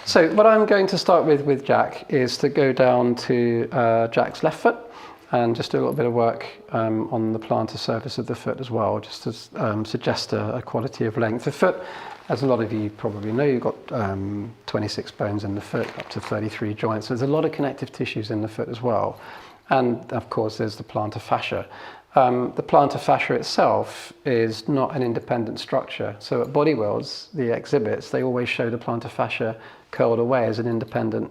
So what I'm going to start with Jack is to go down to Jack's left foot and just do a little bit of work on the plantar surface of the foot as well, just to suggest a quality of length. The foot, as a lot of you probably know, you've got 26 bones in the foot, up to 33 joints. There's a lot of connective tissues in the foot as well. And of course, there's the plantar fascia. The plantar fascia itself is not an independent structure. So at Body Worlds, the exhibits, they always show the plantar fascia curled away as an independent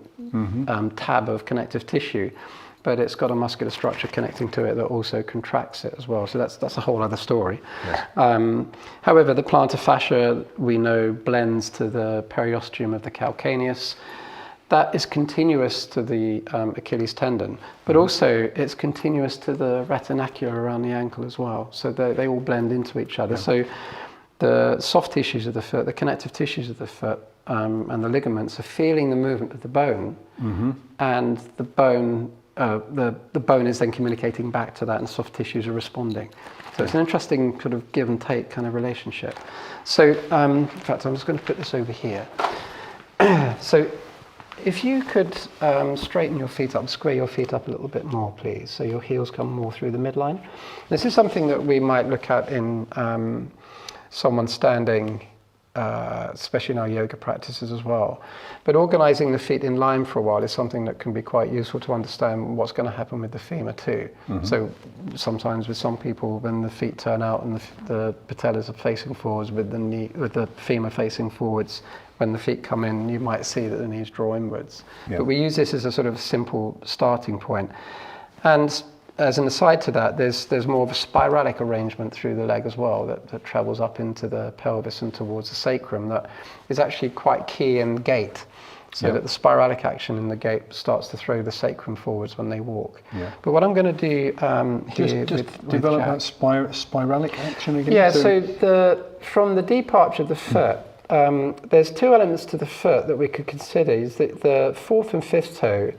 tab of connective tissue. But it's got a muscular structure connecting to it that also contracts it as well. So that's a whole other story. Yeah. However, the plantar fascia, we know, blends to the periosteum of the calcaneus. That is continuous to the Achilles tendon, but also it's continuous to the retinaculum around the ankle as well. So they all blend into each other. Yeah. So the soft tissues of the foot, the connective tissues of the foot, and the ligaments are feeling the movement of the bone, and the bone, the bone is then communicating back to that, and soft tissues are responding. So it's an interesting sort of give and take kind of relationship. So in fact, I'm just going to put this over here. So if you could straighten your feet up, square your feet up a little bit more, please, so your heels come more through the midline. This is something that we might look at in someone standing, especially in our yoga practices as well. But organizing the feet in line for a while is something that can be quite useful to understand what's going to happen with the femur too. So sometimes with some people, when the feet turn out and the patellas are facing forwards with the femur facing forwards, when the feet come in, you might see that the knees draw inwards. Yeah. But we use this as a sort of simple starting point. And as an aside to that, there's more of a spiralic arrangement through the leg as well that travels up into the pelvis and towards the sacrum that is actually quite key in gait. So that the spiralic action in the gait starts to throw the sacrum forwards when they walk. Yeah. But what I'm going to do here... Just develop that spiralic action again? Yeah, so from the deep arch of the foot, there's two elements to the foot that we could consider. Is that the fourth and fifth toe,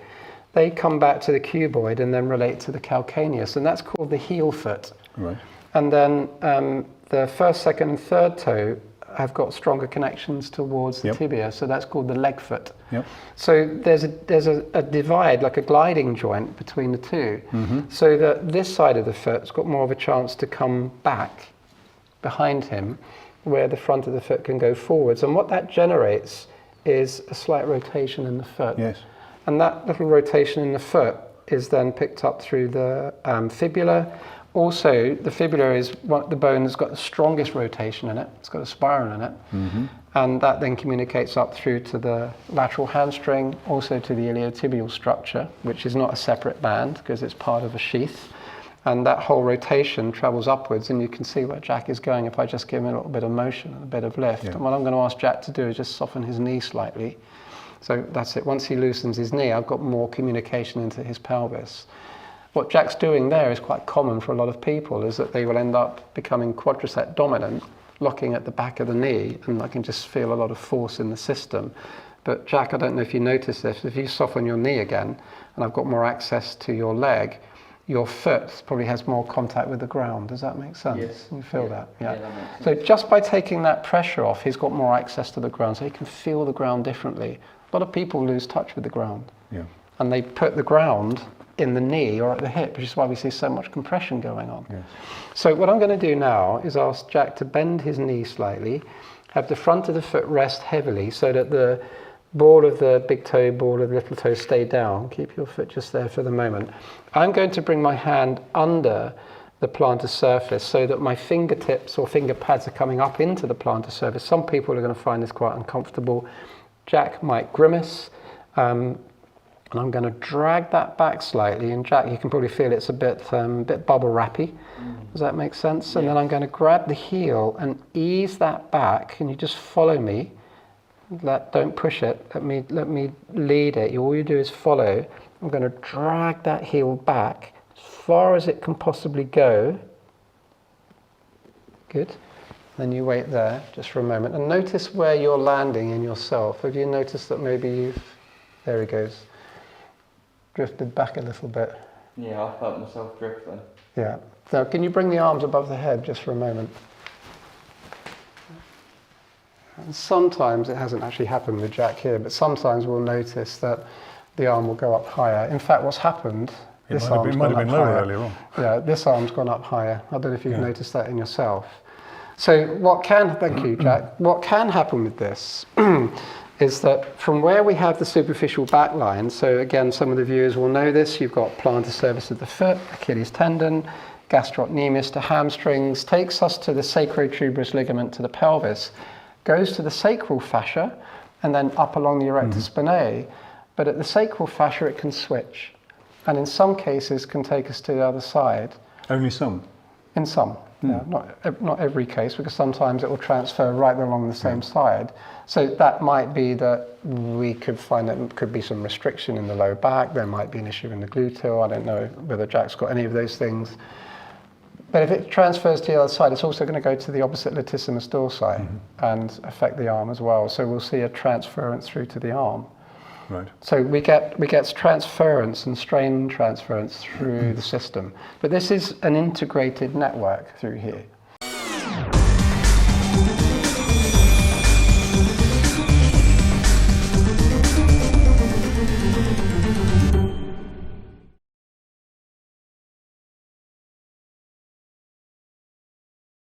they come back to the cuboid and then relate to the calcaneus, and that's called the heel foot. Right. And then the first, second, and third toe have got stronger connections towards the tibia, so that's called the leg foot. Yep. So there's a divide, like a gliding joint between the two, so that this side of the foot's got more of a chance to come back behind him, where the front of the foot can go forwards. And what that generates is a slight rotation in the foot. Yes. And that little rotation in the foot is then picked up through the fibula. Also, the fibula is the bone that's got the strongest rotation in it. It's got a spiral in it. And that then communicates up through to the lateral hamstring, also to the iliotibial structure, which is not a separate band because it's part of a sheath. And that whole rotation travels upwards, and you can see where Jack is going if I just give him a little bit of motion and a bit of lift. And what I'm going to ask Jack to do is just soften his knee slightly. So that's it. Once he loosens his knee, I've got more communication into his pelvis. What Jack's doing there is quite common for a lot of people, is that they will end up becoming quadricep dominant, locking at the back of the knee, and I can just feel a lot of force in the system. But Jack, I don't know if you notice this, if you soften your knee again, and I've got more access to your leg, your foot probably has more contact with the ground. Does that make sense? Yes. You feel that? Yeah. That makes sense. So just by taking that pressure off, he's got more access to the ground, so he can feel the ground differently. A lot of people lose touch with the ground. Yeah. And they put the ground in the knee or at the hip, which is why we see so much compression going on. Yes. So what I'm going to do now is ask Jack to bend his knee slightly, have the front of the foot rest heavily so that the ball of the big toe, ball of the little toe stay down. Keep your foot just there for the moment. I'm going to bring my hand under the plantar surface so that my fingertips or finger pads are coming up into the plantar surface. Some people are going to find this quite uncomfortable. Jack might grimace. And I'm going to drag that back slightly. And Jack, you can probably feel it's a bit bubble wrappy. Does that make sense? And then I'm going to grab the heel and ease that back. And you just follow me. Don't push it. Let me lead it. All you do is follow. I'm going to drag that heel back as far as it can possibly go. Good. Then you wait there just for a moment and notice where you're landing in yourself. Have you noticed that maybe there he goes, drifted back a little bit? Yeah, I felt myself drifting. Yeah. Now, can you bring the arms above the head just for a moment? And sometimes it hasn't actually happened with Jack here, but sometimes we'll notice that the arm will go up higher. In fact, what's happened, this arm's It might gone have been up lower higher. earlier on. Yeah, this arm's gone up higher. I don't know if you've Yeah. noticed that in yourself. So thank you, Jack. What can happen with this is that from where we have the superficial back line, so again, some of the viewers will know this, you've got plantar surface of the foot, Achilles tendon, gastrocnemius to hamstrings, takes us to the sacrotuberous ligament to the pelvis, goes to the sacral fascia, and then up along the erector spinae. But at the sacral fascia, it can switch, and in some cases can take us to the other side. Only some. In some, yeah, not every case, because sometimes it will transfer right along the same side. So that might be that we could find that there could be some restriction in the low back, there might be an issue in the gluteal, I don't know whether Jack's got any of those things. But if it transfers to the other side, it's also going to go to the opposite latissimus dorsi and affect the arm as well. So we'll see a transference through to the arm. Right. So we get transference and strain transference through the system. But this is an integrated network through here.